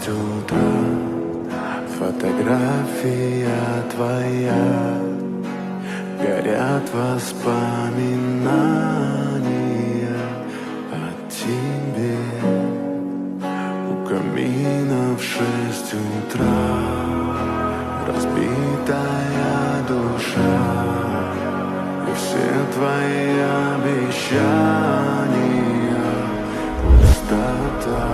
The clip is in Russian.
утра. Фотография твоя, горят воспоминания о тебе. У камина в 6 утра разбитая душа, и все твои обещания пустота.